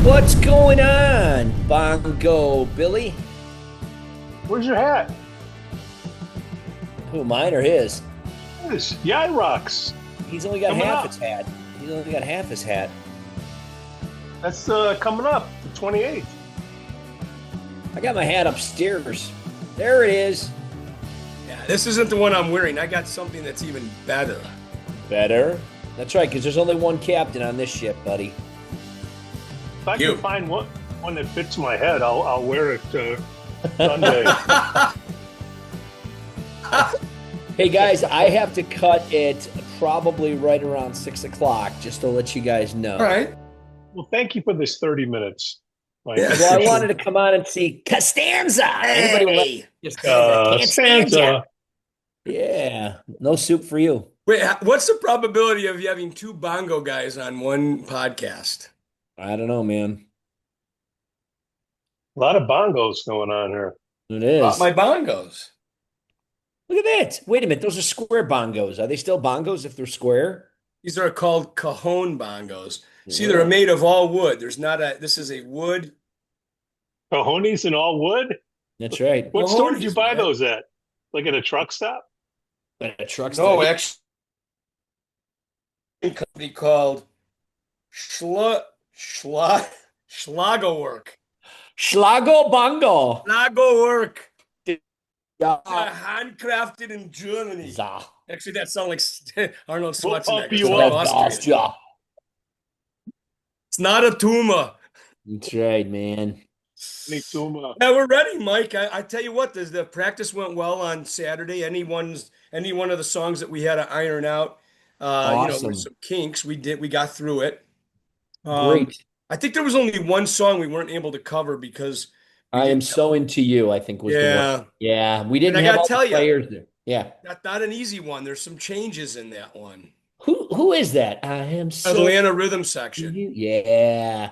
What's going on, Bongo Billy? Where's your hat? Who, mine or his? His. Yeah, he rocks. He's only got Coming half up. his hat. He's only got half his hat. That's coming up, the 28th. I got my hat upstairs. There it is. Yeah, this isn't the one I'm wearing. I got something that's even better. Better? That's right, because there's only one captain on this ship, buddy. If I can find one that fits my head, I'll wear it Sunday. Hey guys, I have to cut it probably right around 6 o'clock, just to let you guys know. All right. Well, thank you for this 30 minutes. Yeah. Well, I wanted to come on and see Costanza. Anybody Costanza. Yeah, no soup for you. Wait, what's the probability of you having two bongo guys on one podcast? I don't know, man. A lot of bongos going on here. It is. My bongos. Look at that. Wait a minute. Those are square bongos. Are they still bongos if they're square? These are called cajon bongos. See, they're made of all wood. This is a wood. Cojones and all wood? That's right. What store did you buy man. those at? Like at a truck stop? At a truck No, stop. actually, a company called Schlagerwork. Schlago Bongo. Schlagerwork. Yeah. Handcrafted in Germany. Za. Actually, that sounds like Arnold We'll Schwarzenegger. pump It's you not up. Austrian. It's not a tumor. That's right, man. Yeah, we're ready, Mike. I tell you what, the practice went well on Saturday. Any one of the songs that we had to iron out, Awesome. with some kinks, we got through it. Great. I think there was only one song we weren't able to cover because we I am didn't. so into you, I think was the one. Yeah, Yeah, we and didn't I have gotta all the tell you, players there. Yeah. that's not an easy one. There's some changes in that one. Who is that? I am so Atlanta rhythm into section. you. Yeah.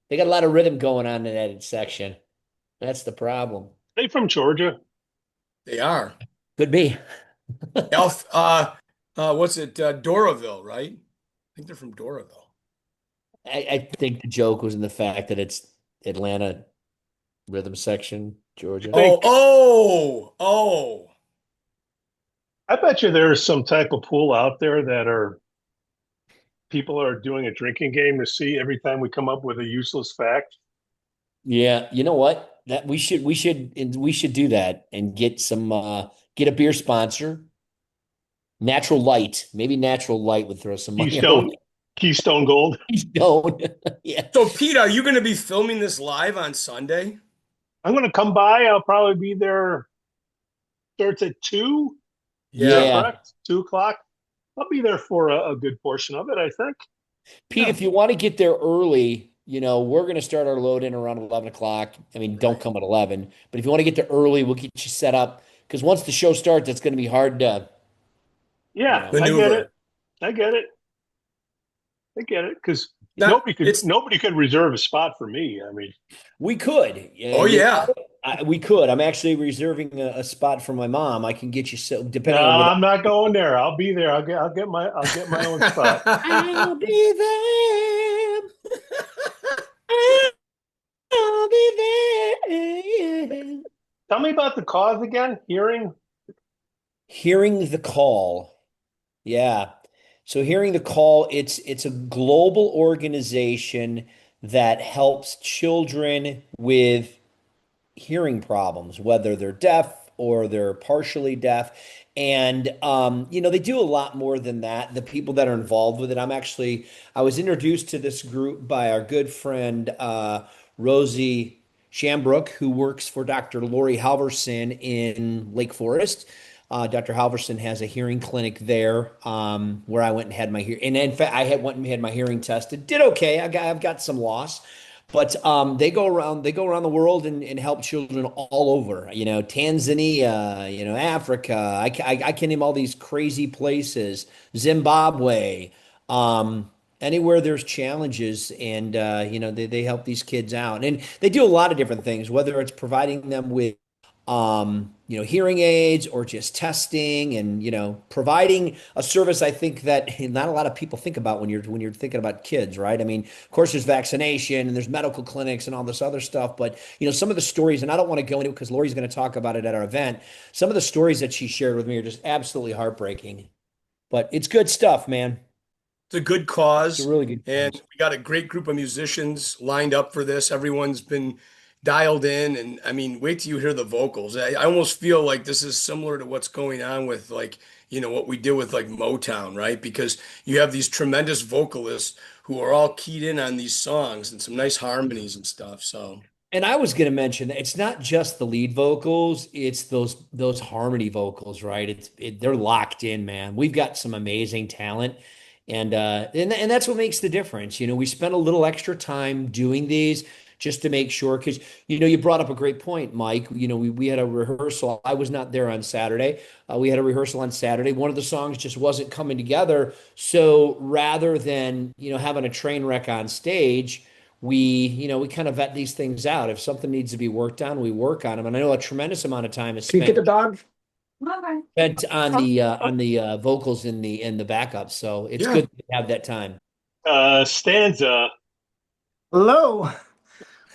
They got a lot of rhythm going on in that section. That's the problem. They from Georgia. They are. Could be. Elf, what's it? Doraville, right? I think they're from Doraville. I think the joke was in the fact that it's Atlanta rhythm section, I Georgia. Oh, think oh, oh. I bet you there's some type of pool out there that are people are doing a drinking game to see every time we come up with a useless fact. Yeah, you know what? That we should do that and get some get a beer sponsor. Natural Light. Maybe Natural Light would throw some money our way. Keystone Gold. Don't. Yeah. So, Pete, are you going to be filming this live on Sunday? I'm going to come by. I'll probably be there. Starts at 2. Is that Yeah. Yeah. correct? 2 o'clock. I'll be there for a good portion of it, I think. Pete, Yeah. if you want to get there early, we're going to start our load in around 11 o'clock. I mean, don't come at 11, but if you want to get there early, we'll get you set up because once the show starts, it's going to be hard to, Yeah, I get Maneuver. it. I get it. I get it. Because Not, it's, nobody could reserve a spot for me. I mean, we could. Yeah, oh, yeah. we could. I'm actually reserving a spot for my mom. I can get you so no, depending on where I'm not going there. I'll be there. I'll get my own spot. I'll be there. I'll be there. Tell me about the cause again. Hearing the call. Yeah. So hearing the call, it's a global organization that helps children with hearing problems, whether they're deaf or they're partially deaf. And they do a lot more than that. The people that are involved with it, I was introduced to this group by our good friend Rhodesy Shambrook, who works for Dr. Lori Halverson in Lake Forest. Dr. Halverson has a hearing clinic there, where I went and had my hearing. And in fact, went and had my hearing tested. Did okay. I've got some loss, but they go around the world and help children all over. Tanzania, Africa. I can name all these crazy places. Zimbabwe. Anywhere there's challenges, and they help these kids out, and they do a lot of different things, whether it's providing them with hearing aids or just testing and, providing a service I think that not a lot of people think about when you're thinking about kids, right? I mean, of course there's vaccination and there's medical clinics and all this other stuff, but some of the stories, and I don't want to go into it because Lori's going to talk about it at our event. Some of the stories that she shared with me are just absolutely heartbreaking, but it's good stuff, man. It's a good It's a cause, really good and cause. we got a great group of musicians lined up for this. Everyone's been dialed in, and I mean, wait till you hear the vocals. I almost feel like this is similar to what's going on with like, what we did with like Motown, right? Because you have these tremendous vocalists who are all keyed in on these songs and some nice harmonies and stuff. So, And I was going to mention that it's not just the lead vocals, it's those harmony vocals, right? They're locked in, man. We've got some amazing talent. And that's what makes the difference. We spent a little extra time doing these just to make sure, because you brought up a great point, Mike. We had a rehearsal. I was not there on Saturday. We had a rehearsal on Saturday. One of the songs just wasn't coming together. So rather than having a train wreck on stage, we kind of vet these things out. If something needs to be worked on, we work on them. And I know a tremendous amount of time is Can you get the dog? spent on the vocals in the backup. So it's yeah. good to have that time. Stanza. Hello.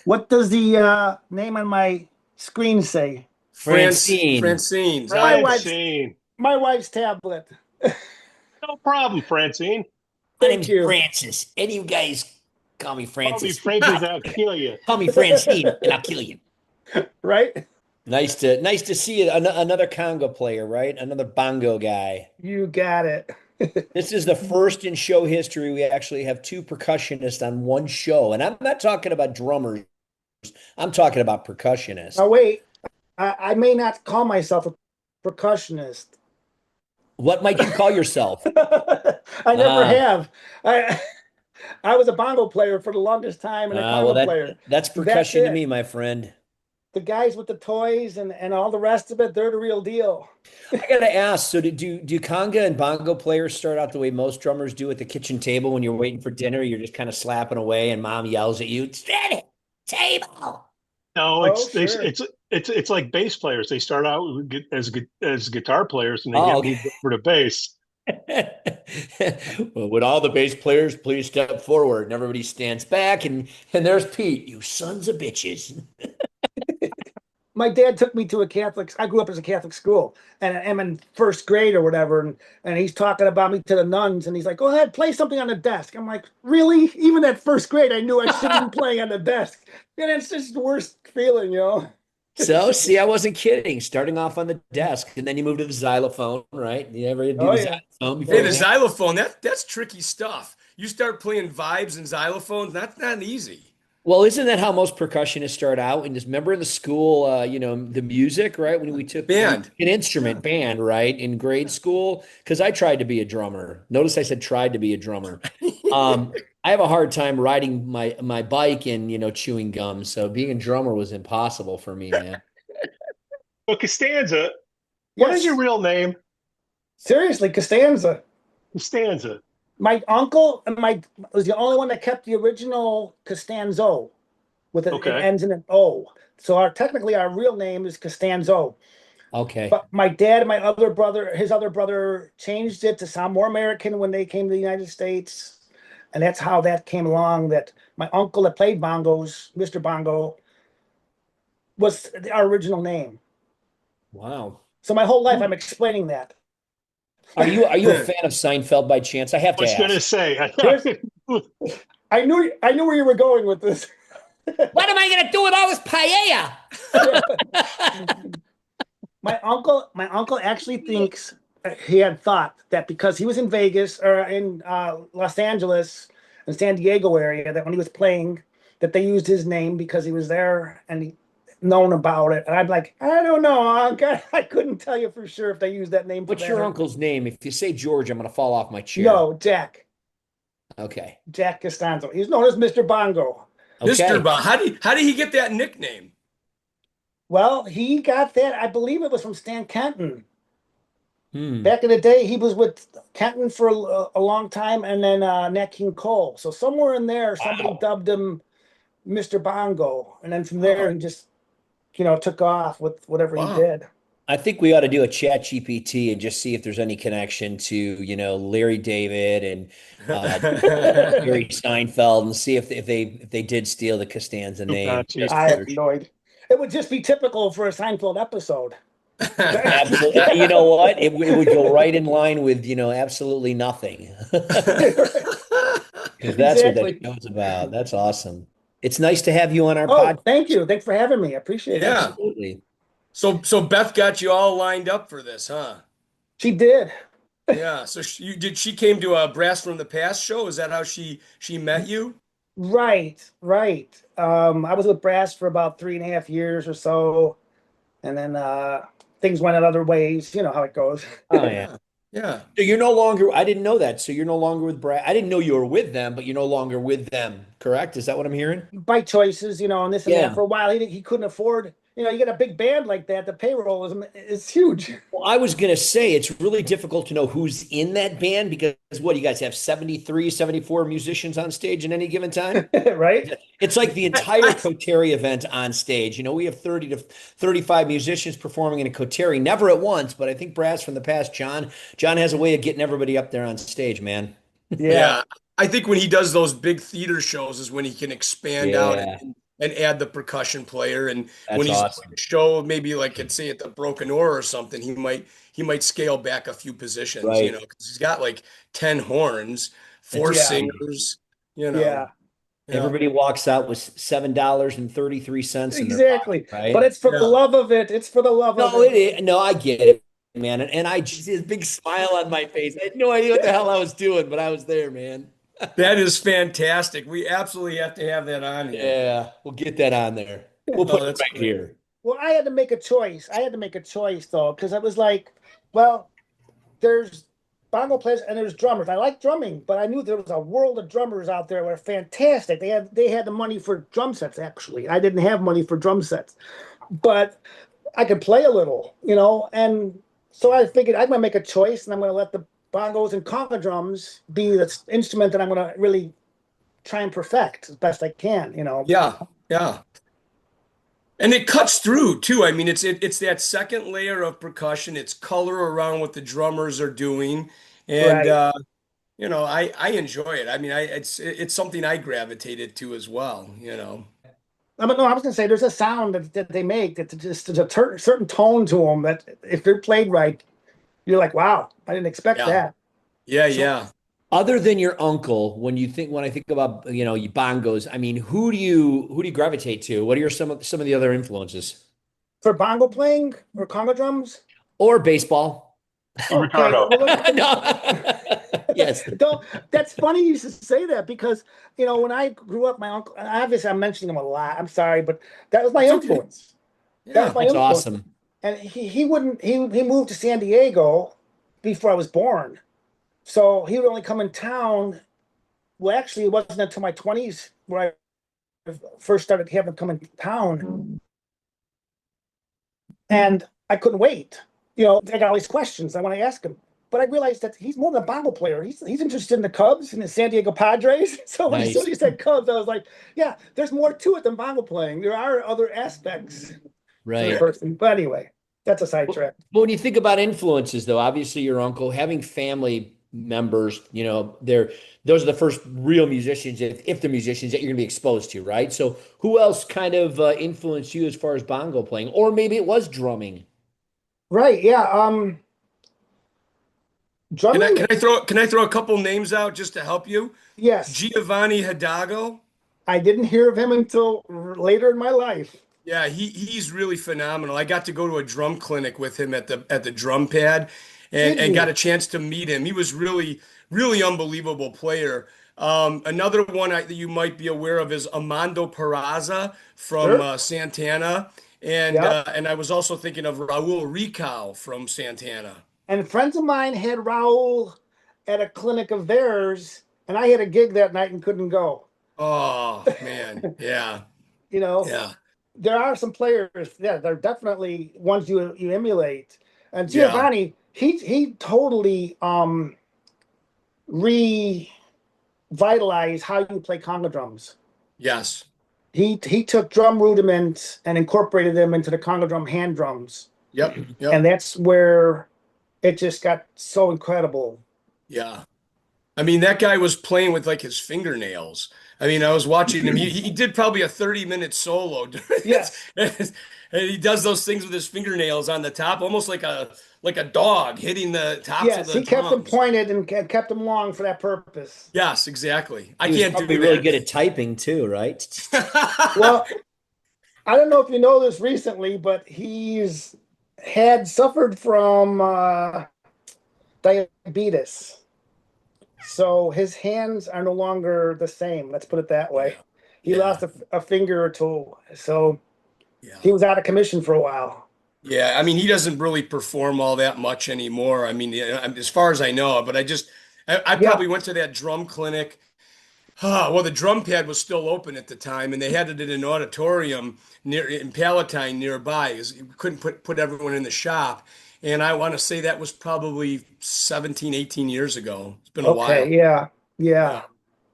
What does the name on my screen say? Francine. Francine. My wife's Francine. my wife's tablet. No problem, Francine. My Thank name's you. Francis. Any of you guys call me Call me Francis. Francis, I'll kill you. Call me Francine and I'll kill you. Right? Nice to see you. Another conga player, right? Another bongo guy. You got it. This is the first in show history we actually have two percussionists on one show. And I'm not talking about drummers. I'm talking about percussionists. Now wait, I may not call myself a percussionist. What might you call yourself? I never have. I was a bongo player for the longest time and a Well, conga player. that's That's percussion to it. me, my friend. The guys with the toys and all the rest of it, they're the real deal. I gotta ask, so do conga and bongo players start out the way most drummers do at the kitchen table when you're waiting for dinner? You're just kind of slapping away and mom yells at you, steady, table. No, Oh, it's they, sure. it's like bass players. They start out as guitar players and they Oh, get okay. moved over to bass. Well, would all the bass players please step forward? And everybody stands back, and there's Pete, you sons of bitches. My dad took me to a Catholic. I grew up as a Catholic school, and I'm in first grade or whatever, and he's talking about me to the nuns, and he's like, "Go ahead, play something on the desk." I'm like, "Really?" Even at first grade, I knew I shouldn't be playing on the desk, and it's just the worst feeling, you know. So, see, I wasn't kidding. Starting off on the desk, and then you move to the xylophone, right? You ever do Oh the yeah, xylophone Hey, before oh the you? yeah. xylophone, that's tricky stuff. You start playing vibes and xylophones, that's not easy. Well, isn't that how most percussionists start out? And just remember in the school, the music, right? When we took Band. an instrument band, right, in grade school, because I tried to be a drummer. Notice I said tried to be a drummer. I have a hard time riding my bike and chewing gum, so being a drummer was impossible for me, man. So Costanza, what is your Yes, real name? seriously, Costanza. Costanza. My uncle and my was the only one that kept the original Costanzo with it Okay. ends in an O. So technically our real name is Costanzo. Okay. But my dad and my other brother, his other brother, changed it to sound more American when they came to the United States. And that's how that came along. That my uncle that played bongos, Mr. Bongo, was our original name. Wow. So my whole life I'm explaining that. Are you a fan of Seinfeld by chance? I have I to was gonna ask. say, Here's I knew where you were going with this. What am I gonna do with all this Yeah. paella? My uncle actually thinks he had thought that because he was in Vegas or in Los Angeles and San Diego area, that when he was playing, that they used his name because he was there and he known about it. And I'm like, I don't know, Uncle. I couldn't tell you for sure if they used that name for What's that your or uncle's name? If you say George, I'm gonna fall off my chair. no. Okay. Jack Costanzo. He's known as Mr. Bongo. Mr. Okay. Bob, how did he get that nickname? Well, he got that. I believe it was from Stan Kenton. Hmm. Back in the day, he was with Kenton for a long time, and then Nat King Cole. So somewhere in there, somebody Wow. dubbed him Mr. Bongo, and then from there, Oh, he just took off with whatever he wow. did. I think we ought to do a chat GPT and just see if there's any connection to, Larry David and Jerry Seinfeld and see if they did steal the Costanza name. geez. Just I have for no idea. It would just be typical for a Seinfeld episode. absolutely. You know what? It would go right in line with, absolutely nothing. Because that's what that Exactly. show's about. That's awesome. It's nice to have you on our Oh, podcast. thank you. Thanks for having me. I appreciate it. Yeah. Absolutely. So Beth got you all lined up for this, huh? She did. Yeah. So she came to a Brass from the Past show? Is that how she met you? Right, right. I was with Brass for about 3.5 years or so, and then things went in other ways. You know how it goes. Oh, yeah. Yeah. Yeah. So you're no longer, I didn't know that. So you're no longer with Brad. I didn't know you were with them, but you're no longer with them, correct? Is that what I'm hearing? By choices, and this and that. Yeah. For a while, he couldn't afford. You get a big band like that. The payroll is huge, Well, I was going to say it's really difficult to know who's in that band because what, you guys have 73, 74 musicians on stage at any given time? right? It's like the entire I, Coterie event on stage. We have 30 to 35 musicians performing in a Coterie, never at once, but I think Brass from the past, John has a way of getting everybody up there on stage, man. Yeah, yeah. I think when he does those big theater shows is when he can expand out Yeah, and add the percussion player. And when that's he's doing awesome. a show, maybe like let's say at the Broken Oar or something, he might scale back a few positions, Right. 'cause he's got like 10 horns, four That's yeah, great. singers, yeah, Yeah. Everybody walks out with $7.33 in their pocket, exactly. But right? it's for the Yeah. love of it. It's for the love of No, it. it is. No, I get it, man. And I just a big smile on my face. I had no idea what the hell I was doing, but I was there, man. That is fantastic. We absolutely have to have that on here. Yeah, we'll get that on there. We'll put Oh, it that's right great. here. Well, I had to make a choice. I had to make a choice though, because I was like, well, there's bongo players and there's drummers. I like drumming, but I knew there was a world of drummers out there that were fantastic. They had the money for drum sets actually. I didn't have money for drum sets, but I could play a little, and so I figured I'm gonna make a choice and I'm gonna let the bongos and conga drums be the instrument that I'm gonna really try and perfect as best I can. Yeah, yeah. And it cuts through too. I mean, it's that second layer of percussion. It's color around what the drummers are doing, and Right. I enjoy it. I mean, it's something I gravitated to as well. No, I was gonna say there's a sound that they make that just there's a certain tone to them that if they're played right, you're like, wow, I didn't expect Yeah, that. yeah, So yeah. other than your uncle, when I think about, you bongos, I mean, who do you gravitate to? What are some of the other influences? For bongo playing or conga drums? Or baseball? Steve Okay, Ricardo. well, No. Yes. don't. That's funny you should say that because when I grew up, my uncle. Obviously, I'm mentioning him a lot. I'm sorry, but that was my It's okay. influence. That was Yeah. my That's influence. awesome. And he wouldn't. He moved to San Diego before I was born, so he would only come in town. Well, actually, it wasn't until my 20s where I first started having him come in town, and I couldn't wait. I got all these questions I want to ask him. But I realized that he's more than a bongo player. He's interested in the Cubs and the San Diego Padres. So when as soon as Nice. he said Cubs, I was like, yeah, there's more to it than bongo playing. There are other aspects to the Right. person. But anyway, that's a Well, sidetrack. when you think about influences, though, obviously your uncle, having family members, those are the first real musicians, if they're musicians that you're going to be exposed to, right? So who else kind of influenced you as far as bongo playing, or maybe it was drumming? Right. Yeah. Can I Drumming. can I throw can I throw a couple names out just to help you? Yes. Giovanni Hidalgo. I didn't hear of him until later in my life. Yeah, he's really phenomenal. I got to go to a drum clinic with him at the drum pad and Did and got you? a chance to meet him. He was really unbelievable player. Another one that you might be aware of is Amando Peraza from Sure. Santana, and Yep. uh, and I was also thinking of Raul Rical from Santana. And friends of mine had Raul at a clinic of theirs, and I had a gig that night and couldn't go. Oh man, yeah, You know, yeah, there are some players, yeah, they're definitely ones you emulate. And yeah, Giovanni, he totally revitalized how you play conga drums. yes, He took drum rudiments and incorporated them into the conga drum hand drums, yep, and yep, that's where it just got so incredible. yeah. I mean, that guy was playing with like his fingernails. I mean, I was watching him. He did probably a 30-minute solo during this, Yes, and he does those things with his fingernails on the top, almost like a dog hitting the tops of yes, the he kept them drums. pointed and kept them long for that purpose. Yes, exactly. I He was can't probably do really that. good at typing too, right? Well, I don't know if you know this recently, but he's had suffered from diabetes. So his hands are no longer the same. Let's put it that way. Yeah, He yeah, lost a finger or two. So yeah. he was out of commission for a while. Yeah, I mean, he doesn't really perform all that much anymore. I mean, yeah, as far as I know, but I Yeah. probably went to that drum clinic. Well, the drum pad was still open at the time, and they had it in an auditorium near in Palatine nearby. 'Cause you couldn't put everyone in the shop. And I want to say that was probably 17, 18 years ago. It's been a Okay. while. Yeah. Yeah. Yeah.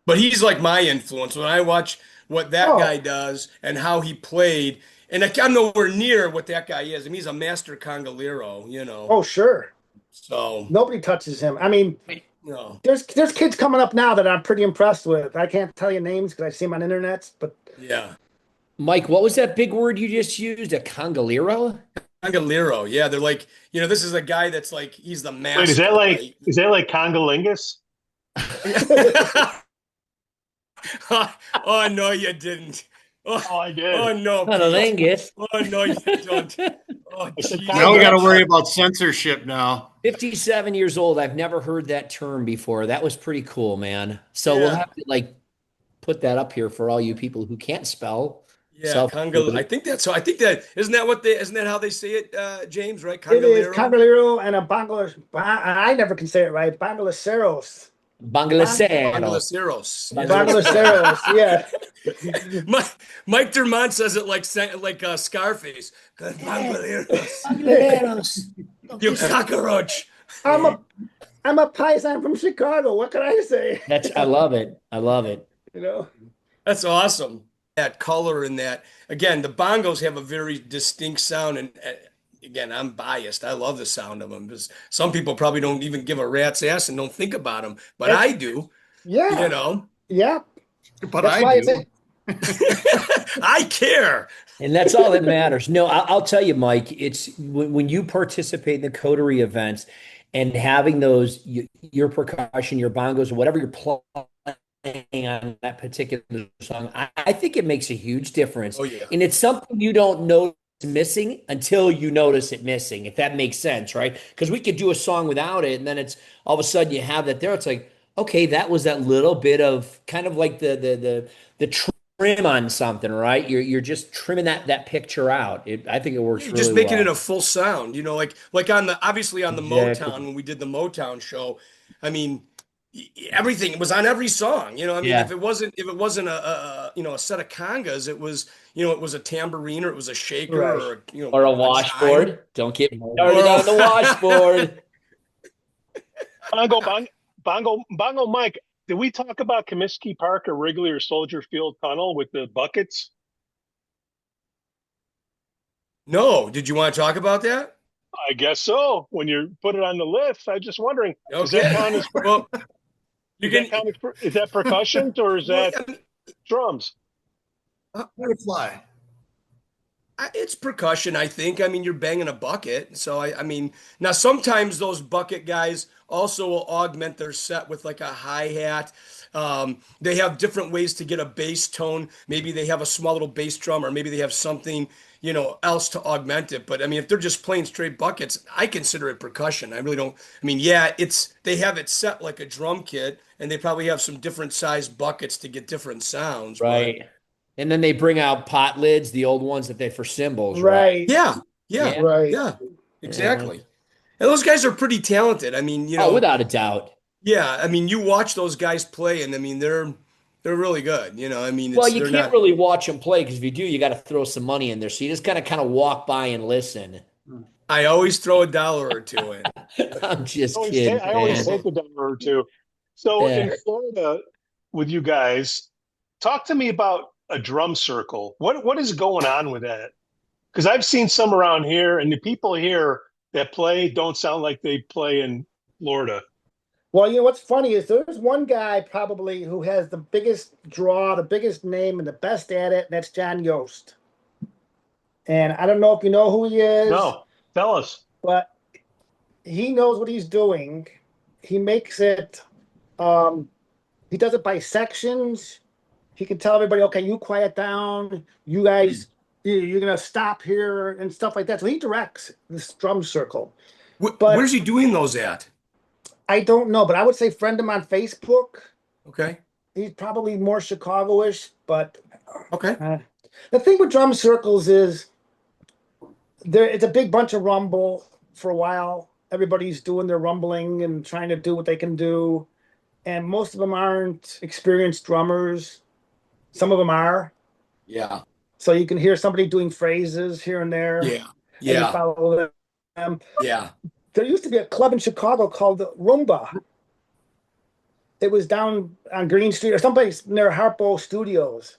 But he's like my influence. When I watch what that Oh, guy does and how he played, and I'm nowhere near what that guy is. I mean, he's a master congalero. oh, sure. So, Nobody touches him. I mean, you know, there's kids coming up now that I'm pretty impressed with. I can't tell you names because I see them on internet, but yeah. Mike, what was that big word you just used? A congalero? Congalero. Yeah, they're like, this is a guy that's like he's the Wait, is that master, like right? is that like congalingus? Oh no, you didn't. Oh, Oh, I did. oh no, Not an Pete. Angus. Oh no, you don't. Oh I said Jesus. Now we got to conga. worry about censorship now. 57 years old. I've never heard that term before. That was pretty cool, man. So we'll Yeah. have to put that up here for all you people who can't spell. Yeah, conga. I think that's so. I think that isn't that how they say it, James? Right, It is congalero. Cangalero and a Bongos. I never can say it right. Bongolaceros. Banglasero. Bangalaceros. Yeah. Bongolaceros. Yeah. Mike Dermont says it like Scarface. Bangaleros. Bangaleros. You cockroach. I'm a I'm a paisan from Chicago. What can I say? I love it. I love it. You know. That's awesome. That color and that again, the bongos have a very distinct sound, and again, I'm biased. I love the sound of them because some people probably don't even give a rat's ass and don't think about them, but That's- I do. Yeah. You know, Yeah. But That's I why do. I care. And that's all that matters. No, I'll tell you, Mike, it's when you participate in the coterie events and having your percussion, your bongos, whatever you're playing on that particular song, I think it makes a huge difference. Oh yeah. And it's something you don't notice missing until you notice it missing, if that makes sense, right? Because we could do a song without it, and then it's all of a sudden you have that there. It's like, okay, that was that little bit of kind of like the trim on something, right? You're just trimming that picture out. I think it works You're really just making well. it a full sound, like on the obviously on the Exactly. Motown when we did the Motown show. I mean, everything was on every song. I mean, Yeah. if it wasn't a set of congas, it was a tambourine or it was a shaker Right. or Or a chime. washboard. Don't get me started Or a- on the washboard. Bongo Mike, did we talk about Comiskey Park or Wrigley or Soldier Field Tunnel with the buckets? No, did you want to talk about that? I guess so. When you put it on the list, I'm just wondering, does that Okay. count as Well, you does that can. count as, is that percussion or is Well, that drums? Butterfly. It's percussion, I think. I mean, you're banging a bucket. So, I mean, now sometimes those bucket guys also will augment their set with like a hi-hat. They have different ways to get a bass tone. Maybe they have a small little bass drum, or maybe they have something, else to augment it. But I mean, if they're just playing straight buckets, I consider it percussion. I really don't. I mean, yeah, they have it set like a drum kit, and they probably have some different sized buckets to get different sounds. But Right. And then they bring out pot lids, the old ones that they for cymbals, right? Right. yeah, yeah, Yeah. Right. yeah, exactly. And those guys are pretty talented. I mean, Oh, without a doubt. yeah. I mean, you watch those guys play, and I mean, they're really good. I mean, Well, you they're can't not. really watch them play because if you do, you got to throw some money in there. So you just kind of walk by and listen. I always throw $1 or two in. I'm just kidding, I always man. take the dollar or two. So Yeah. in Florida, with you guys, talk to me about a drum circle. What is going on with that? Because I've seen some around here, and the people here that play don't sound like they play in Florida. Well, what's funny is there's one guy probably who has the biggest draw, the biggest name, and the best at it, and that's John Yost. And I don't know if you know who he is. No, tell us. But he knows what he's doing. He makes it, he does it by sections. He can tell everybody, okay, you quiet down. You guys, you're going to stop here and stuff like that. So he directs this drum circle. But- Where's he doing those at? I don't know, but I would say friend him on Facebook. Okay. He's probably more Chicago-ish, but Okay. the thing with drum circles is it's a big bunch of rumble for a while. Everybody's doing their rumbling and trying to do what they can do. And most of them aren't experienced drummers. Some of them are. Yeah. So you can hear somebody doing phrases here and there. Yeah. And you Yeah. follow them. Yeah. There used to be a club in Chicago called the Roomba. It was down on Green Street or someplace near Harpo Studios.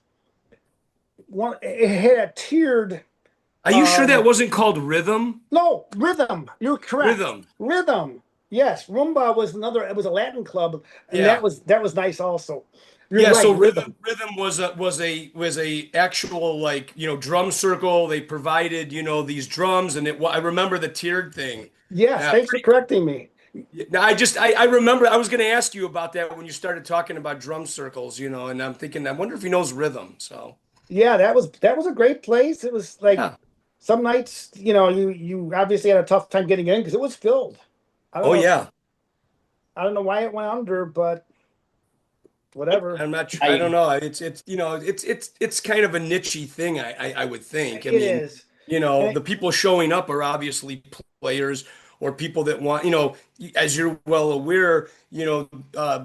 It had a tiered. Are you sure that wasn't called Rhythm? No, Rhythm. You're correct. Rhythm. Rhythm. Yes, Roomba was another. It was a Latin club, and Yeah. that was nice also. You're Yeah, right, so Rhythm was a actual like, drum circle. They provided, these drums and I remember the tiered thing. Yes, Yeah. thanks for correcting me. Now I remember I was going to ask you about that when you started talking about drum circles, and I'm thinking I wonder if he knows rhythm. So Yeah, that was a great place. It was like yeah. some nights, you obviously had a tough time getting in because it was filled. I don't Oh know, yeah. I don't know why it went under, but whatever. I don't know. It's it's kind of a nichey thing. I would think. I It mean, is. the people showing up are obviously players or people that want, as you're well aware,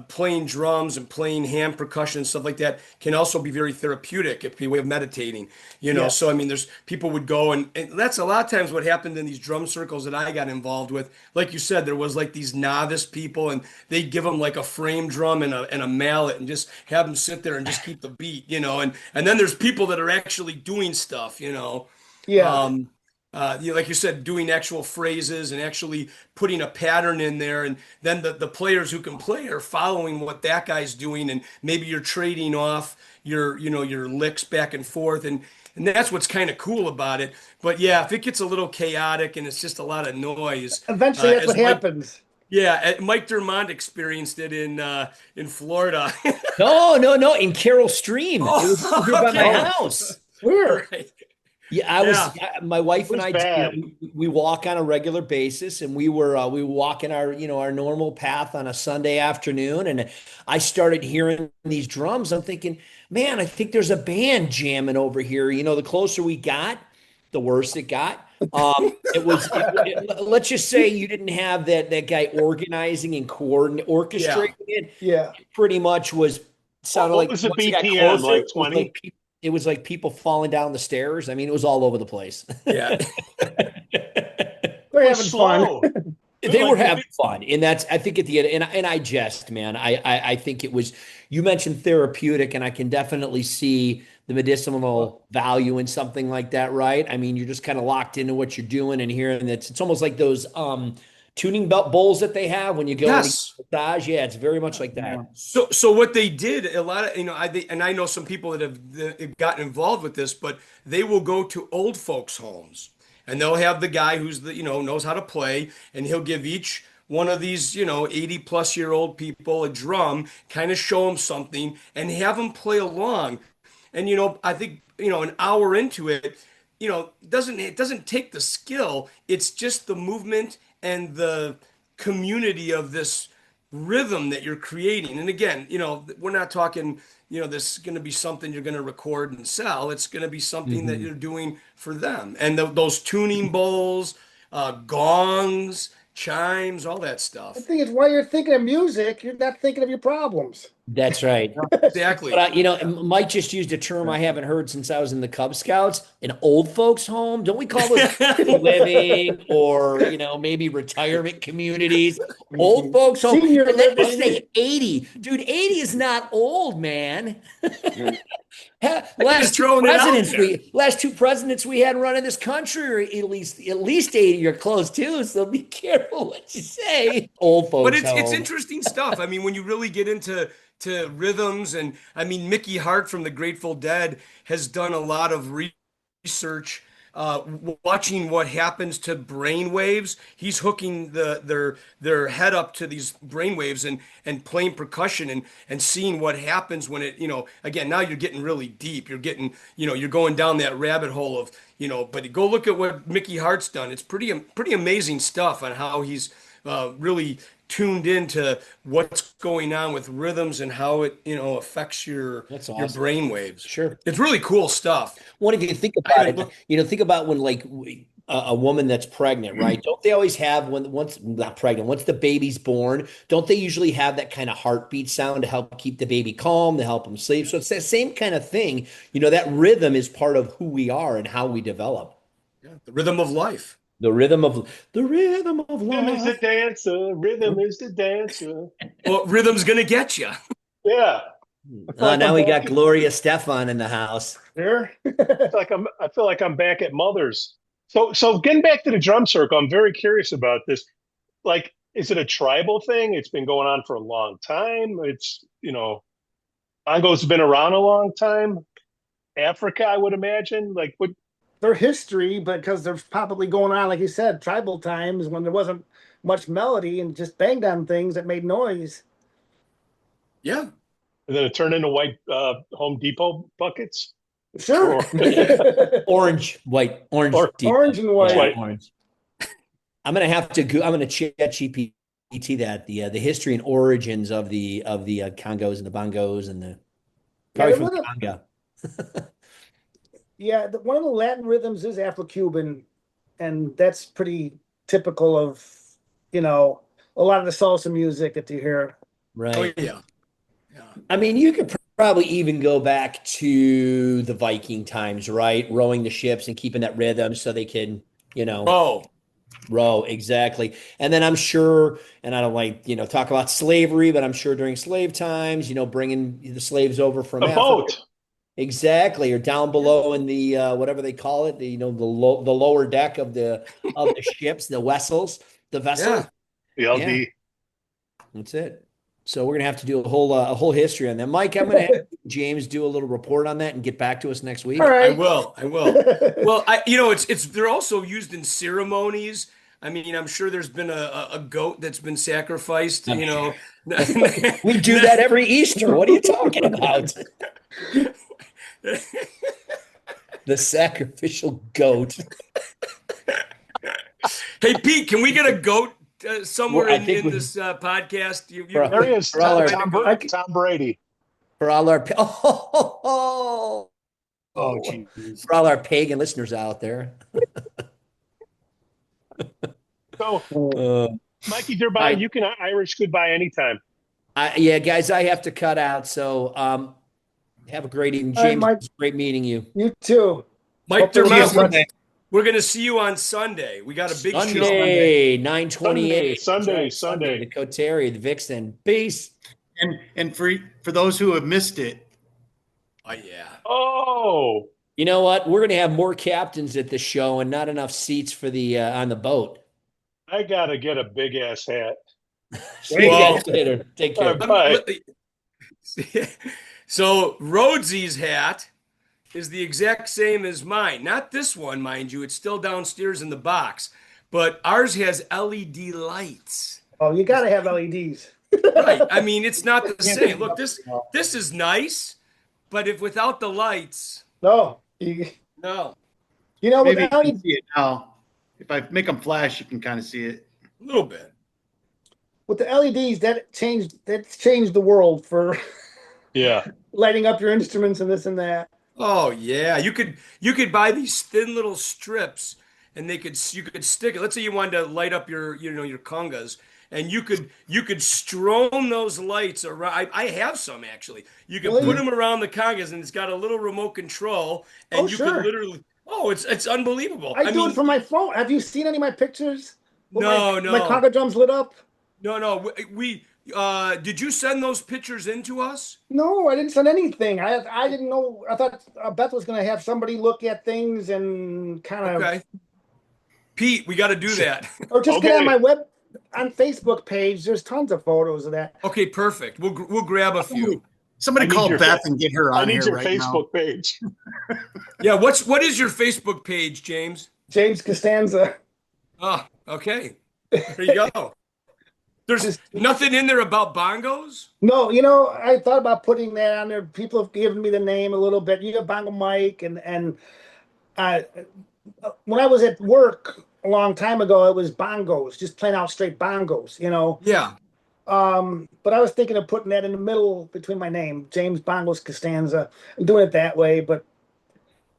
playing drums and playing hand percussion and stuff like that can also be very therapeutic. It can be a way of meditating, So I Yes. mean, there's people would go and that's a lot of times what happened in these drum circles that I got involved with. Like you said, there was like these novice people and they'd give them like a frame drum and a mallet and just have them sit there and just keep the beat, and then there's people that are actually doing stuff. Yeah. Um, like you said, doing actual phrases and actually putting a pattern in there, and then the players who can play are following what that guy's doing, and maybe you're trading off your licks back and forth, and that's what's kind of cool about it. But yeah, if it gets a little chaotic and it's just a lot of noise, Eventually, that's as what happens. Mike Dermont experienced it in Florida. No, in Carroll Stream. It was Oh, over by my okay. house. Where? Right. Yeah, Yeah. my wife and was I, bad. we walk on a regular basis, and we were walking our normal path on a Sunday afternoon, and I started hearing these drums. I'm thinking, man, I think there's a band jamming over here. The closer we got, the worse it got. Let's just say you didn't have that guy organizing and Yeah. orchestrating it. Yeah. It pretty much was sounded What like was the once it got BPM? closer, Like 20? it was like people falling down the stairs. I mean, it was all over the place. Yeah. They're It was having fun. slow. They were Like, having fun, and that's I think at the end, and I jest, man. I think it was. You mentioned therapeutic, and I can definitely see the medicinal value in something like that, right? I mean, you're just kind of locked into what you're doing and hearing that it's almost like those tuning belt bowls that they have when you go into Yes. massage. Yeah, it's very much like Yeah. that. So what they did, a lot of, I know some people that have gotten involved with this, but they will go to old folks' homes and they'll have the guy who's knows how to play, and he'll give each one of these, 80-plus-year-old people a drum, kind of show them something and have them play along. And I think, an hour into it, it doesn't take the skill. It's just the movement and the community of this rhythm that you're creating. And again, we're not talking, this is going to be something you're going to record and sell. It's going to be something that you're doing for them. And those tuning bowls, gongs, chimes, all that The stuff. thing is, while you're thinking of music, you're not thinking of your problems. That's right. Exactly. But Mike just used a term I haven't heard since I was in the Cub Scouts. An old folks home. Don't we call those living or maybe retirement communities? Old folks home. Senior And then to living. say 80, dude. 80 is not old, man. Just throwing it out there. Last two presidents we had running this country are at least 80 or close to. So be careful what you say. Old folks But it's home. interesting stuff. I mean, when you really get into rhythms, and I mean, Mickey Hart from the Grateful Dead has done a lot of research, watching what happens to brain waves. He's hooking their head up to these brain waves and playing percussion and seeing what happens when it, again, now you're getting really deep. You're getting, you're going down that rabbit hole of, but go look at what Mickey Hart's done. It's pretty amazing stuff on how he's really tuned into what's going on with rhythms and how it affects your That's your awesome. brain waves. Sure. It's really cool stuff. What if you think I about haven't it? looked- Think about when like a woman that's pregnant, right? Don't they always have once not pregnant, once the baby's born, don't they usually have that kind of heartbeat sound to help keep the baby calm, to help them sleep? So it's that same kind of thing. That rhythm is part of who we are and how we develop. Yeah, the rhythm of life. The rhythm of Rhythm is the life. dancer. Rhythm is the dancer. Well, rhythm's gonna get you. Yeah. Now we got Gloria Stefan in the house. Sure. I feel like I'm back at Mother's. So getting back to the drum circle, I'm very curious about this. Like, is it a tribal thing? It's been going on for a long time. It's, Bongo's been around a long time. Africa, I would imagine. Like, what? Their history, because they're probably going on, like you said, tribal times when there wasn't much melody and just banged on things that made noise. Yeah. And then it turned into white Home Depot buckets. Sure. Orange, white, orange, Or- deep. Orange and white. Yeah, White. orange. I'm gonna chat GPT that the history and origins of the congos and the bongos and the Yeah, probably the from the rhythm, conga. yeah, one of the Latin rhythms is Afro-Cuban, and that's pretty typical of, a lot of the salsa music that you hear. Oh Right. yeah. Yeah. I mean, you could probably even go back to the Viking times, right? Rowing the ships and keeping that rhythm so they can, Oh, row. Exactly. And then I'm sure, and I don't like, talk about slavery, but I'm sure during slave times, bringing the slaves over from A Africa. boat. Exactly, or down below in the whatever they call it, the lower deck of the ships, the vessels. yeah. The Yeah, LD. that's it. So we're gonna have to do a whole history on that. Mike, I'm gonna have James do a little report on that and get back to us next All week. I right. will. I will. Well, it's they're also used in ceremonies. I mean, I'm sure there's been a goat that's been sacrificed, I'm you sure. know. We do that every Easter. What are you talking about? The sacrificial goat. Hey Pete, can we get a goat Well, somewhere I in think this podcast? for, There he is. for all our Find a goat. Tom Brady. for all our oh, Oh, jeez. for all our pagan listeners out there. So, Uh, Mikey Durbine, I, you can Irish goodbye anytime. yeah, guys, I have to cut out. So, have a great evening, All right, James. It Mike, was great meeting you. you too. Mike Hopefully See you Dermont, we'll- Sunday. we're gonna see you on Sunday. We got a big show. Sunday, 9:28. That's Sunday, right, Sunday. The Coterie, the Vixen. Peace. And for those who have missed it, Oh yeah. Oh, You know what? We're gonna have more captains at the show and not enough seats for the on the boat. I gotta get a big ass hat. See you Well, guys later. Take All care. right, bye. So Rhodesy's hat is the exact same as mine. Not this one, mind you. It's still downstairs in the box. But ours has LED lights. Oh, you got to have LEDs. Right. I mean, it's not the Can't same. pick Look, up this the- this is nice, but if without the lights, No, no. with maybe you can LED, see it now. If I make them flash, you can kind of see it. A little bit. with the LEDs, that's changed the world for Yeah. lighting up your instruments and this and that. Oh yeah, you could buy these thin little strips, and you could stick it. Let's say you wanted to light up your congas, and you could strome those lights around. I have some actually. You could Really? put them around the congas, and it's got a little remote control, and Oh, you sure. could literally. Oh, it's unbelievable. I do mean, it from my phone. Have you seen any of my pictures? With No, my no. conga drums lit up? no. We did you send those pictures in to us? No, I didn't send anything. I didn't know. I thought Beth was going to have somebody look at things and kind of, Okay, Pete, we got to do that. or just get Okay. on my on Facebook page. There's tons of photos of that. Okay, perfect. We'll grab a few. Somebody I need call your Beth fa- and get her I on need here your right Facebook page. Yeah, what is your Facebook page, James? James Costanza. Oh, okay. There you go. There's Just- nothing in there about bongos? No, I thought about putting that on there. People have given me the name a little bit. You got Bongo Mike, and uh, when I was at work a long time ago, it was bongos, just plain out straight bongos. Yeah. But I was thinking of putting that in the middle between my name, James Bongos Costanza, and doing it that way. But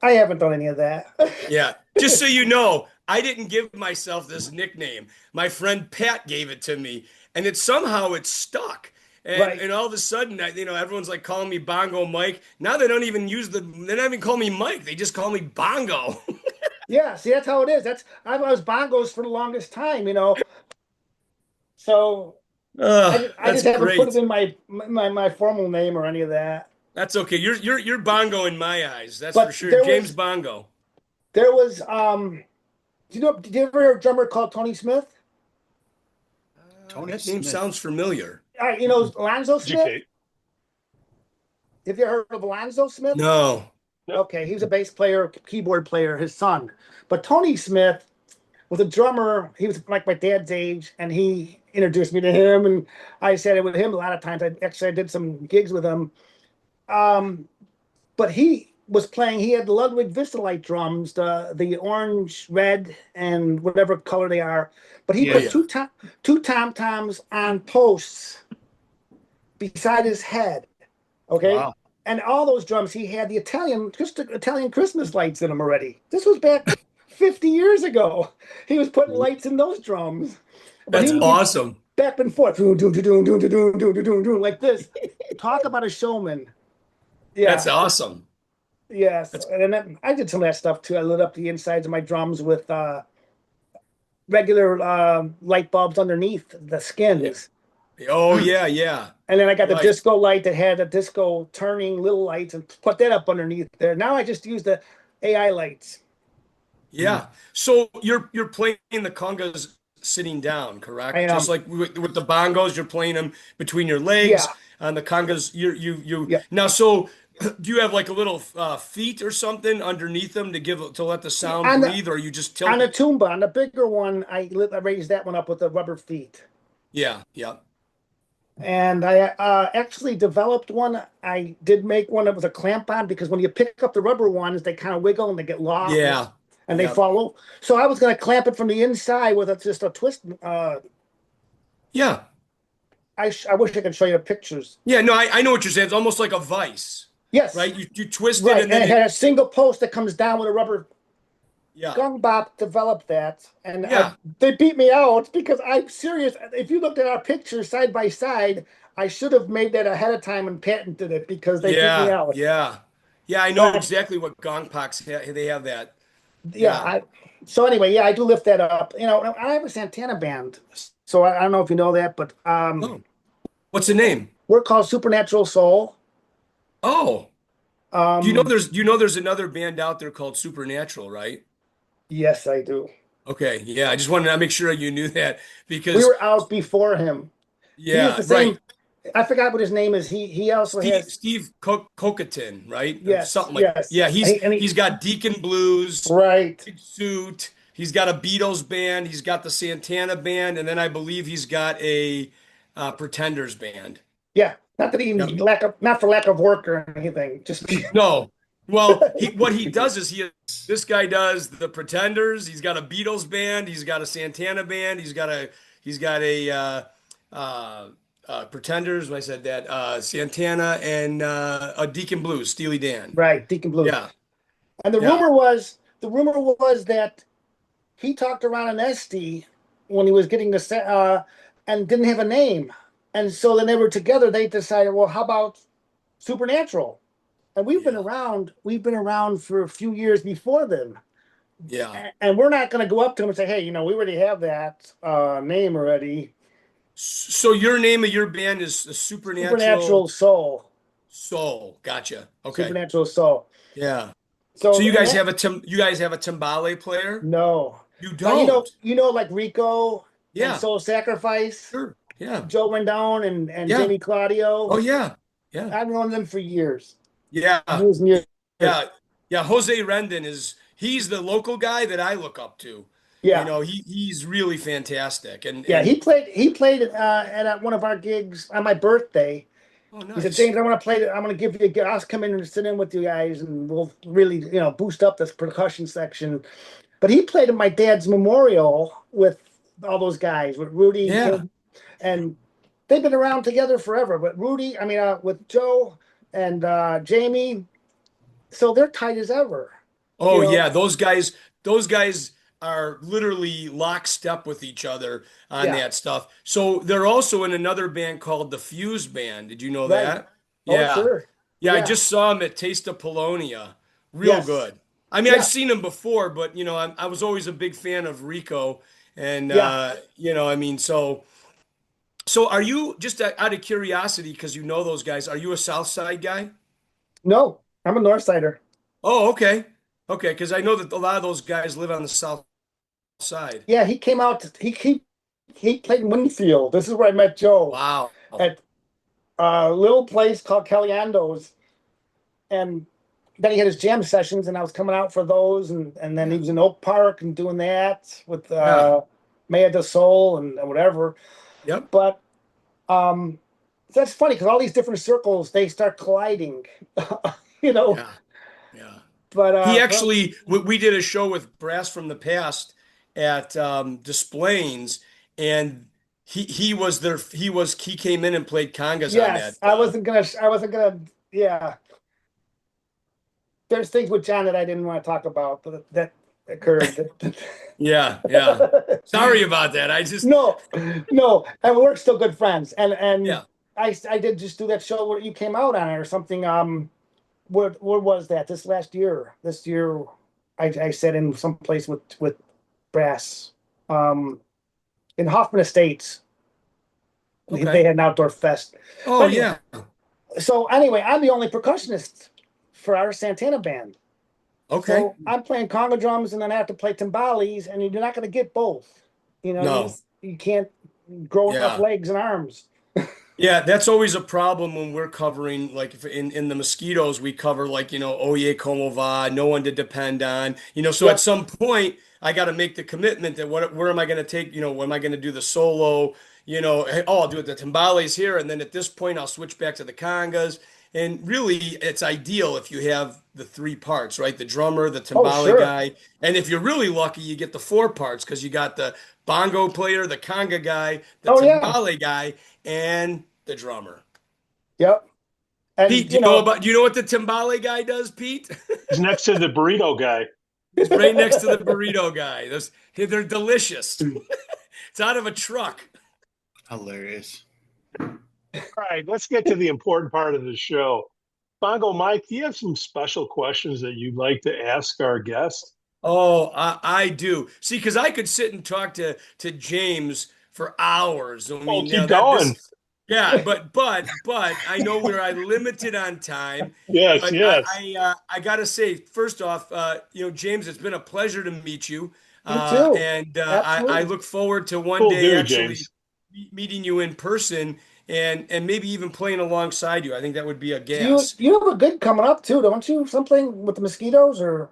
I haven't done any of that. Yeah. Just so you know, I didn't give myself this nickname. My friend Pat gave it to me, and somehow it stuck. And, Right. and all of a sudden, everyone's like calling me Bongo Mike. Now they don't even call me Mike. They just call me Bongo. Yeah, see, that's how it is. I was bongos for the longest time. So I That's just haven't great. put it in my formal name or any of that. That's okay. You're Bongo in my eyes. That's But for sure. there James was- Bongo. There was did you ever hear a drummer called Tony Smith? Tony That name Smith. sounds familiar. Alonzo Smith? GK. Have you heard of Alonzo Smith? No. Okay, he was a bass player, keyboard player, his son. But Tony Smith was a drummer. He was like my dad's age, and he introduced me to him, and I sat in with him a lot of times. I did some gigs with him. But he was playing, he had the Ludwig Vistalite drums, the orange, red, and whatever color they are. But he Yeah, put yeah. two tom toms on posts beside his head. Okay. wow. And all those drums, he had the Italian Christmas lights in them already. This was back 50 years ago. He was putting lights in those drums. But That's he would awesome. back and forth, doom, doom, doom, doom, doom, doom, doom, doom, like this. Talk about a showman. That's Yeah. awesome. Yes. That's And then I did some of that stuff too. I lit up the insides of my drums with regular light bulbs underneath the yeah. skins. Oh yeah, yeah. And then I got the Right. disco light that had a disco turning little lights and put that up underneath there. Now I just use the AI lights. Yeah. So you're playing the congas sitting down, I correct? Just am. like with the bongos, you're playing them between your legs. Yeah. On the congas, you Yeah. now. So do you have like a little feet or something underneath them to let the sound On the breathe, or you just on tilt the it? tuba, on the bigger one, I raised that one up with the rubber feet. Yeah, yeah, And I actually developed one. I did make one that was a clamp on because when you pick up the rubber ones, they kind of wiggle and they get lost yeah, and they yeah, follow. So I was going to clamp it from the inside with just a twist. yeah, I wish I could show you the pictures. yeah. No, I know what you're saying. It's almost like a vice, Yes, right? You twist it right. and And then it had a single post that comes down with a rubber. yeah, Gung Bop developed that, and yeah, they beat me out because I'm serious. If you looked at our pictures side by side, I should have made that ahead of time and patented it because they beat me yeah, out. yeah, yeah. I know But exactly what gong pox they have that. yeah, Yeah. so anyway, yeah, I do lift that up. I have a Santana band, so I don't know if you know that, but Oh, what's the name? we're called Supernatural Soul. Oh, Um, you know there's another band out there called Supernatural, right? yes, I do. Okay, yeah, I just wanted to make sure you knew that We because were out before him. He is yeah, the right. same. I forgot what his name is. He also has Steve Cocatin, right? Or yes, something like yes, yeah, and he he's got Deacon Blues, right. big suit. He's got a Beatles band, he's got the Santana band, and then I believe he's got a Pretenders band. Yeah, not that he Yep. not for lack of work or anything. Just No. Well, what he does is this guy does the Pretenders. He's got a Beatles band. He's got a Santana band. He's got a Pretenders. I said that Santana and a Deacon Blues, Steely Dan. right, Deacon Blues. Yeah, And yeah, the rumor was that he talked around an Esty when he was getting the and didn't have a name. And so then they were together. They decided, well, how about Supernatural? And yeah, we've been around for a few years before then. yeah. And we're not going to go up to him and say, hey, we already have that name already. So your name of your band is Supernatural Supernatural Soul. Soul. Gotcha. Okay. Supernatural Soul. Yeah. So So you and guys that have you guys have a timbale player? no. You Now don't. like Rico and Yeah. Soul Sacrifice, Sure. Yeah. Joe Rendon and Yeah. Jamie Oh Claudio. yeah. Yeah. I've known them for years. Yeah. Years and years. Yeah. Yeah. Jose Rendon he's the local guy that I look up to. You Yeah. know, he's really fantastic. Yeah, And he played at one of our gigs on my birthday. oh He said, nice. James, I want to play I'm going to give you a gig. I'll come in and sit in with you guys and we'll really, boost up this percussion section. But he played at my dad's memorial with all those guys, with Rudy, Yeah. and they've been around together forever. But with Joe and Jamie, so they're tight as ever. Oh You know, yeah, those guys are literally lockstep with each other on yeah, that stuff. So they're also in another band called the Fuse Band. Did you know right. that? Oh, Yeah. sure. Yeah, I Yeah. just saw him at Taste of Polonia. Real Yes. good. I mean, I've Yeah. seen him before, but I was always a big fan of Rico, and Yeah. I mean, so are you just out of curiosity because you know those guys? Are you a South Side guy? No, I'm a North Sider. Oh, okay, okay, because I know that a lot of those guys live on the South Side. Yeah, he came out. He played in Winfield. This is where I met Joe Wow. at a little place called Caliando's, and then he had his jam sessions, and I was coming out for those, and then he Yeah. was in Oak Park and doing that with Yeah. Maya de Sol and whatever. Yep. But that's funny because all these different circles they start colliding. You know, Yeah. Yeah. He But actually, we did a show with Brass from the Past at Displays, and he came in and played congas on that. yes, I wasn't gonna, yeah. There's things with John that I didn't want to talk about, but that occurred. Yeah, yeah. Sorry about that. I just No, no, and we're still good friends. And yeah. I did just do that show where you came out on it or something. Where was that? This last year. This year, I said in some place with Brass, um, in Hoffman Estates. They Okay. had an outdoor fest. Oh But anyway, yeah. so anyway, I'm the only percussionist for our Santana band. Okay. So I'm playing conga drums and then I have to play timbales, and you're not going to get both. No. You can't grow enough Yeah. legs and arms. Yeah, that's always a problem when we're covering, like if in the Mosquitos, we cover like, Oye Como Va, no one to depend on, so at Yep. some point I got to make the commitment that where am I going to take, when am I going to do the solo, hey, oh, I'll do it the timbales here. And then at this point I'll switch back to the congas. And really it's ideal if you have the three parts, right? The drummer, the Oh, timbale sure. guy. And if you're really lucky, you get the four parts because you got the bongo player, the conga guy, the Oh, yeah. timbale guy, and the drummer. Yep. Pete, And, do you know what the timbale guy does, Pete? He's next to the burrito guy. He's right next to the burrito guy. They're delicious. It's out of a truck. Hilarious. All right, let's get to the important part of the show. Bongo Mike, do you have some special questions that you'd like to ask our guest? Oh, I do. See, because I could sit and talk to James for hours. I Oh, mean, keep that going. this yeah, but I know we're limited on time. Yes, But yes. I gotta say, first off, James, it's been a pleasure to meet you. you too. And I Absolutely. look forward to one Will day do, actually James. meeting you in person and maybe even playing alongside you. I think that would be a You gas. you have a gig coming up too, don't you? Something with the Mosquitos, or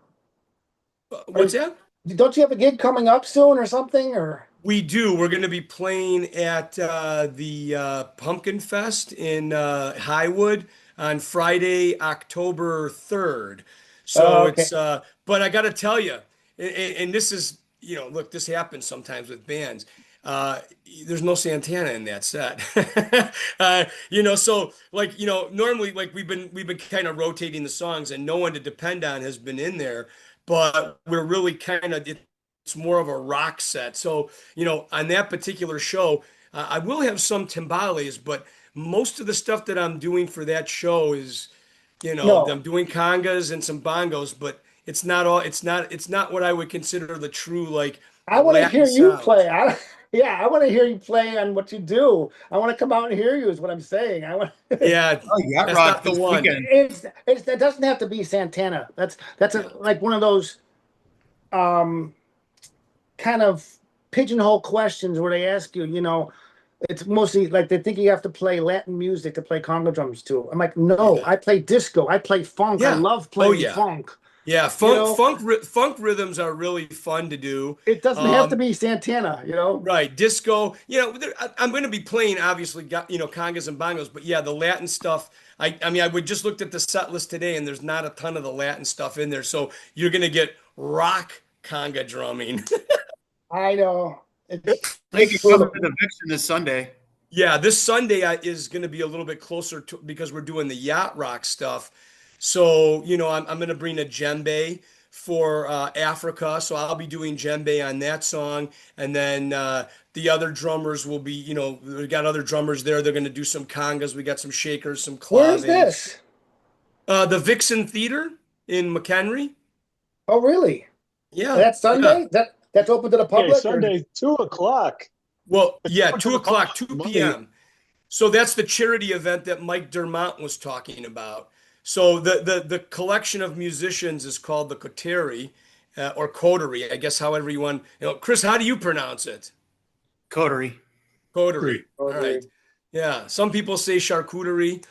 What's that? don't you have a gig coming up soon or something? Or We do. We're going to be playing at the Pumpkin Fest in Highwood on Friday, October 3rd. So okay. but I got to tell you, and this is, look, this happens sometimes with bands. Uh, there's no Santana in that set. So like, normally like we've been kind of rotating the songs and no one to depend on has been in there, but we're really kind of, it's more of a rock set. So, on that particular show, I will have some timbales, but most of the stuff that I'm doing for that show is, No, I'm doing congas and some bongos, but it's not what I would consider the true like I want to Latin hear you sound. play. Yeah, I want to hear you play on what you do. I want to come out and hear you. Is what I'm saying. I want. Yeah, Oh, Yacht that's Rock not the this one. weekend. It's that doesn't have to be Santana. That's Yeah. like one of those um kind of pigeonhole questions where they ask you. It's mostly like they think you have to play Latin music to play conga drums too. I'm like, no, Yeah. I play disco. I play funk. I Yeah. love Oh playing yeah. funk. Yeah, You know, funk rhythms are really fun to do. it doesn't have to Um, be Santana. Right, disco. I'm going to be playing obviously, congas and bongos, but yeah, the Latin stuff. I mean, I would just looked at the set list today, and there's not a ton of the Latin stuff in there. So you're going to get rock conga drumming. I know. They It's can come to brutal. the Vixen this Sunday. Yeah, this Sunday is going to be a little bit closer to because we're doing the yacht rock stuff. So, I'm going to bring a djembe for Africa. So I'll be doing djembe on that song. And then the other drummers will be, we got other drummers there. They're going to do some congas. We got some shakers, some Where is claves. this? The Vixen Theater in McHenry. Oh, really? Yeah, That's yeah. Sunday? That's open to the Okay, public, or Sunday, 2 o'clock. Well, It's yeah, open to 2 the o'clock, public. 2 Monday. p.m. So that's the charity event that Mike Dermont was talking about. So the collection of musicians is called the Coterie, or Coterie, I guess, however you want. Chris, how do you pronounce it? Coterie. Coterie. All right. or Yeah. Some people say charcuterie.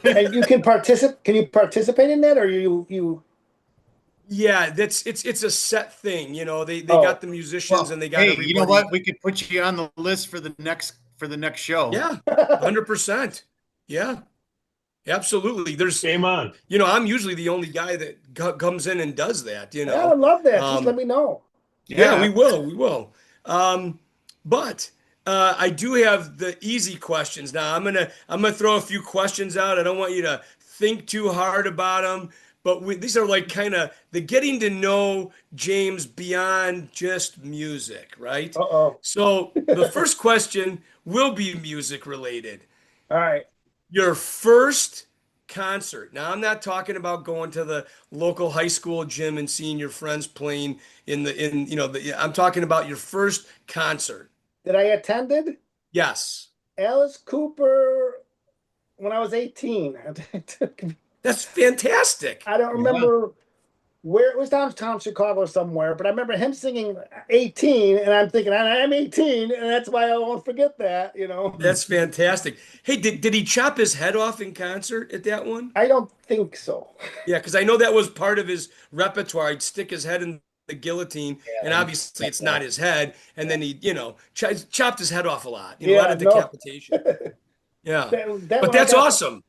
and you can participate? Can you participate in that, or you? Yeah, it's a set thing. They Oh, got the musicians Well, and they got hey, you know everybody. what? We could put you on the list for the next show. Yeah, 100%. Yeah. Absolutely. There's, Game on. I'm usually the only guy that comes in and does that, Yeah, I would love that. Just let Um, me know. yeah, Yeah. we will. Um, but I do have the easy questions now. I'm gonna throw a few questions out. I don't want you to think too hard about them, but these are like kind of the getting to know James beyond just music, right? Uh-oh. So the first question will be music related. All right. Your first concert. Now, I'm not talking about going to the local high school gym and seeing your friends playing I'm talking about your first concert. That I attended Yes. Alice Cooper when I was 18. That's fantastic. I don't Yeah. remember where it was, downtown Chicago somewhere, but I remember him singing 18, and I'm thinking, I'm 18, and that's why I won't forget that, That's fantastic. Hey, did he chop his head off in concert at that one? I don't think so. Yeah, because I know that was part of his repertoire. He'd stick his head in the guillotine, and obviously it's not his head. And then he, chopped his head off a lot. A lot Yeah, of no. decapitation. Yeah, That but one I that's got- awesome.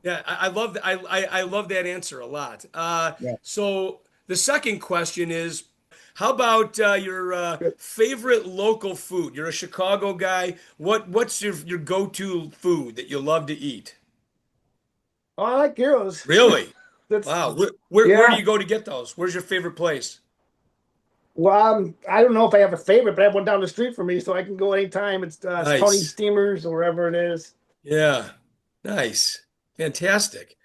Yeah, I love that. I love that answer a lot. Yeah. So the second question is, how about your favorite local food? You're a Chicago guy. What's your go-to food that you love to eat? Oh, I like gyros. Really? That's Wow. Where do Yeah. you go to get those? Where's your favorite place? Well, I don't know if I have a favorite, but I have one down the street for me, so I can go anytime. It's Nice. Tony's Steamers or wherever it is. Yeah. Nice. Fantastic.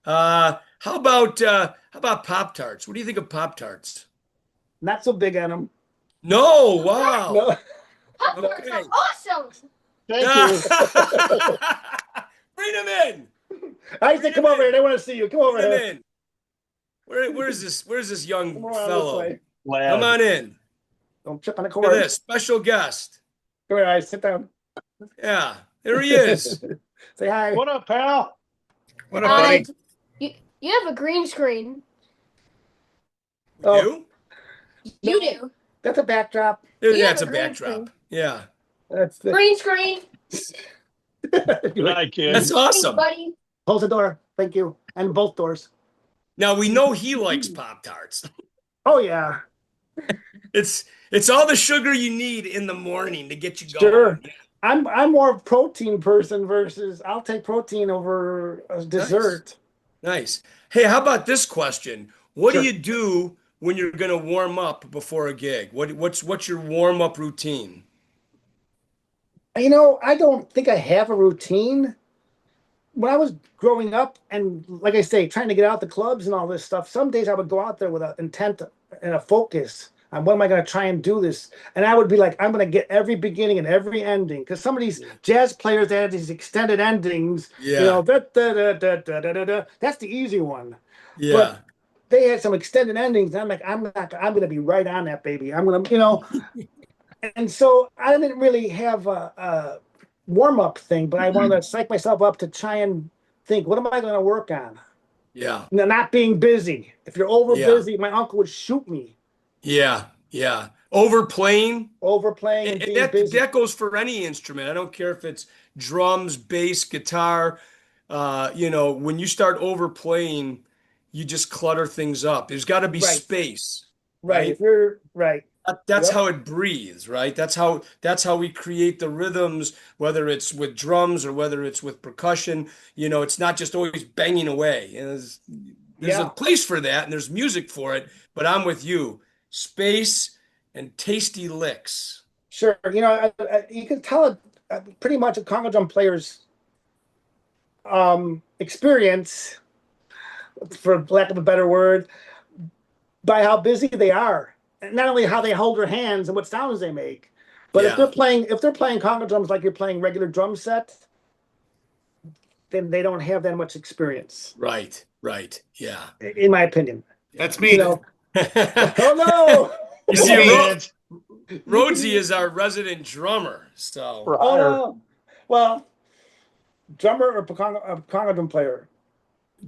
How about Pop-Tarts? What do you think of Pop-Tarts? Not so big on them. No, wow. No. Pop-Tarts Okay. are awesome. Thank you. Bring them in. I said, come over here. They want to see you. Come over Bring them here. in. Where's this young Come around this fellow? way. Come Lad. on in. Don't trip on the Look at cord. this special guest. Come here, guys. Sit down. Yeah, there he is. Say hi. What up, pal? What up, buddy? You have a green screen. Oh. You? You do. That's a backdrop. Yeah, You have it's a a green backdrop. screen. Yeah, That's the. Green screen. Good night, kid. that's awesome. Buddy. Close the door. Thank you. And both doors. Now we know he likes Pop-Tarts. Oh, yeah. It's all the sugar you need in the morning to get you going. Sure. I'm more of a protein person versus I'll take protein over a dessert. Nice. Hey, how about this question? What Sure. do you do when you're going to warm up before a gig? What's your warm up routine? I don't think I have a routine. When I was growing up and, like I say, trying to get out the clubs and all this stuff, some days I would go out there with an intent and a focus on what am I going to try and do this. And I would be like, I'm going to get every beginning and every ending. Because some of these jazz players, they have these extended endings. Yeah. That's the easy one. Yeah. But they had some extended endings. And I'm like, I'm going to be right on that, baby. I'm going to, And so I didn't really have a warm-up thing, but I wanted to psych myself up to try and think, what am I going to work on? Yeah. Not being busy. If you're over Yeah. busy, my uncle would shoot me. Yeah. Yeah. Overplaying. Overplaying and And being busy. that goes for any instrument. I don't care if it's drums, bass, guitar. When you start overplaying, you just clutter things up. There's got to be Right. space. Right. If you're right. That's Yep. how it breathes, right? That's how we create the rhythms, whether it's with drums or whether it's with percussion. It's not just always banging away. And there's Yeah. a place for that, and there's music for it. But I'm with you. Space and tasty licks. Sure. You can tell pretty much a Congo drum player's experience, for lack of a better word, by how busy they are. And not only how they hold their hands and what sounds they make, but Yeah. if they're playing Congo drums like you're playing regular drum set, then they don't have that much experience, Right. Yeah. in my opinion. That's me. Oh no! You see, Kids. Rhodesy is our resident drummer. So Oh no! Well, drummer or Congo drum player?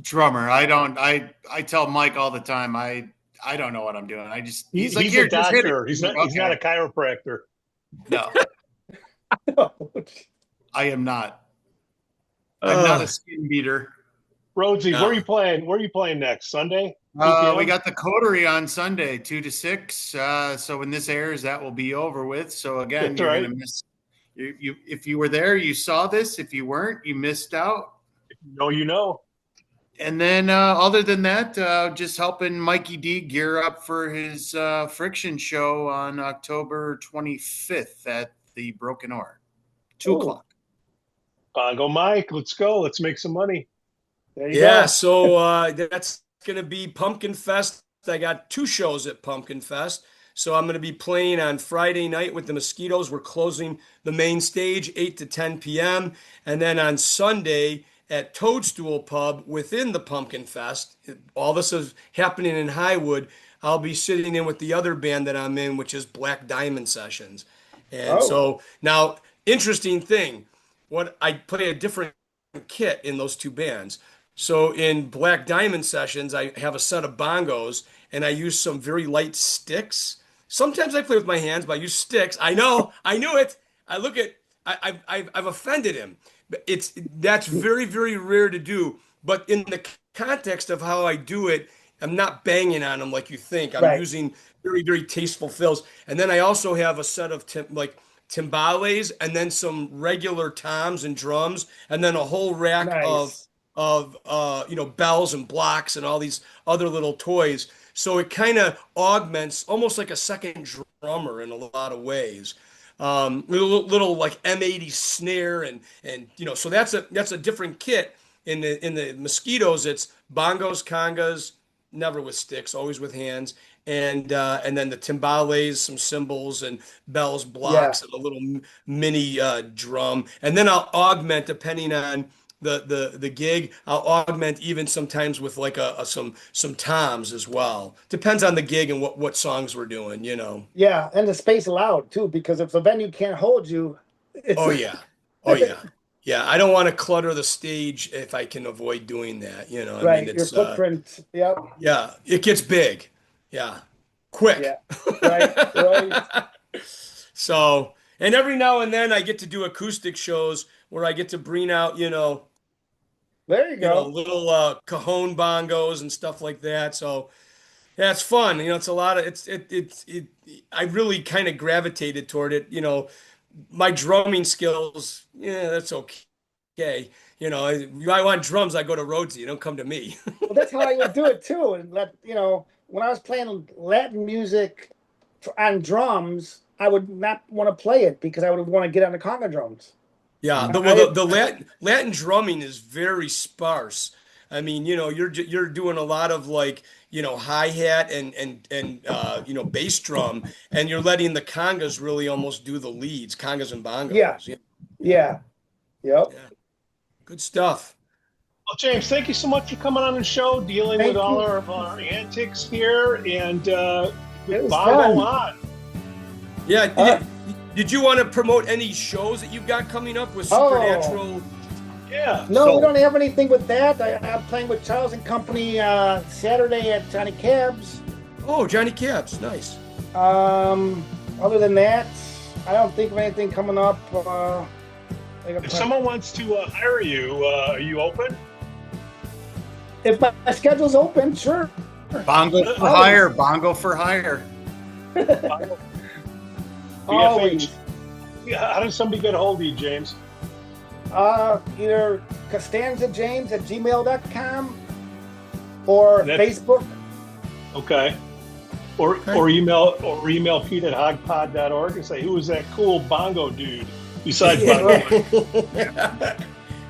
Drummer. I tell Mike all the time, I don't know what I'm doing. He's like, He's here, a just hit it. doctor. He's not a chiropractor. No, I am not. I'm not a skin beater. Rhodesy, Yeah. where are you playing? Where are you playing next? Sunday? 2 p.m.? We got the Coterie on Sunday, 2 to 6. So when this airs, that will be over with. So again, That's you're right. going to miss. You if you were there, you saw this. If you weren't, you missed out. No, you know. And then other than that, just helping Mikey D gear up for his Friction show on October 25th at the Broken Oar, 2 Ooh. o'clock. Bongo Mike, let's go. Let's make some money. There you Yeah, go. so that's going to be Pumpkin Fest. I got 2 shows at Pumpkin Fest. So I'm going to be playing on Friday night with the Mosquitos. We're closing the main stage 8 to 10 p.m. And then on Sunday at Toadstool Pub within the Pumpkin Fest, all this is happening in Highwood. I'll be sitting in with the other band that I'm in, which is Black Diamond Sessions. And Oh. so now, interesting thing, what I play a different kit in those 2 bands. So in Black Diamond Sessions, I have a set of bongos and I use some very light sticks. Sometimes I play with my hands, but I use sticks. I know, I knew it. I've offended him. But that's very, very rare to do. But in the context of how I do it, I'm not banging on them like you think. I'm Right. using very, very tasteful fills. And then I also have a set of timbales and then some regular toms and drums and then a whole rack Nice. of bells and blocks and all these other little toys. So it kind of augments almost like a second drummer in a lot of ways. Little like M80 snare and so that's a different kit. In the Mosquitos, it's bongos, congas, never with sticks, always with hands, and then the timbales, some cymbals and bells, blocks, and a little mini drum, and then I'll augment depending on the gig. I'll augment even sometimes with like some toms as well. Depends on the gig and what songs we're doing, Yeah, and the space allowed too, because if the venue can't hold you, it's Oh yeah. Oh yeah. Yeah, I don't want to clutter the stage if I can avoid doing that, I right. mean Your it's footprint. Yep. yeah, it gets big. Yeah. Quick. Yeah. Right. Right. So, and every now and then I get to do acoustic shows where I get to bring out, There you go. little cajon bongos and stuff like that. So, yeah, it's fun. It's a lot of I really kind of gravitated toward it, my drumming skills, yeah, that's okay. I want drums, I go to Rhodesy. You don't come to me. Well, that's how I would do it too. And when I was playing Latin music on drums, I would not want to play it because I would want to get on the conga drums. Yeah, the Latin drumming is very sparse. I mean, you're doing a lot of like, hi-hat and bass drum, and you're letting the congas really almost do the leads, congas and bongos. Yeah. Yeah. Yep. Yeah. Good stuff. Well, James, thank you so much for coming on the show, dealing Thank with all you. our antics here, and It was Bongo fun. on. Yeah. Did you want to promote any shows that you've got coming up with Oh. Supernatural? Yeah. No, we don't have anything with that. I'm playing with Charles and Company Saturday at Johnny Cabs. Oh, Johnny Cabs, nice. Other than that, I don't think of anything coming up. If someone wants to hire you, are you open? If my schedule's open, sure. Bongo for hire. Bongo for hire. Always. Yeah, how does somebody get a hold of you, James? Either costanzajames@gmail.com or Facebook. Okay. Or email Pete at hogpod.org and say, who is that cool bongo dude besides Bongo?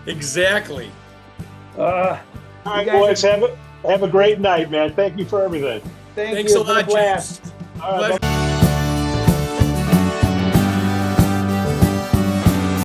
Exactly. All right, guys boys, have a great night, man. Thank you for everything. Thank Thanks you. a lot, Blast. James. All right, Pleasure.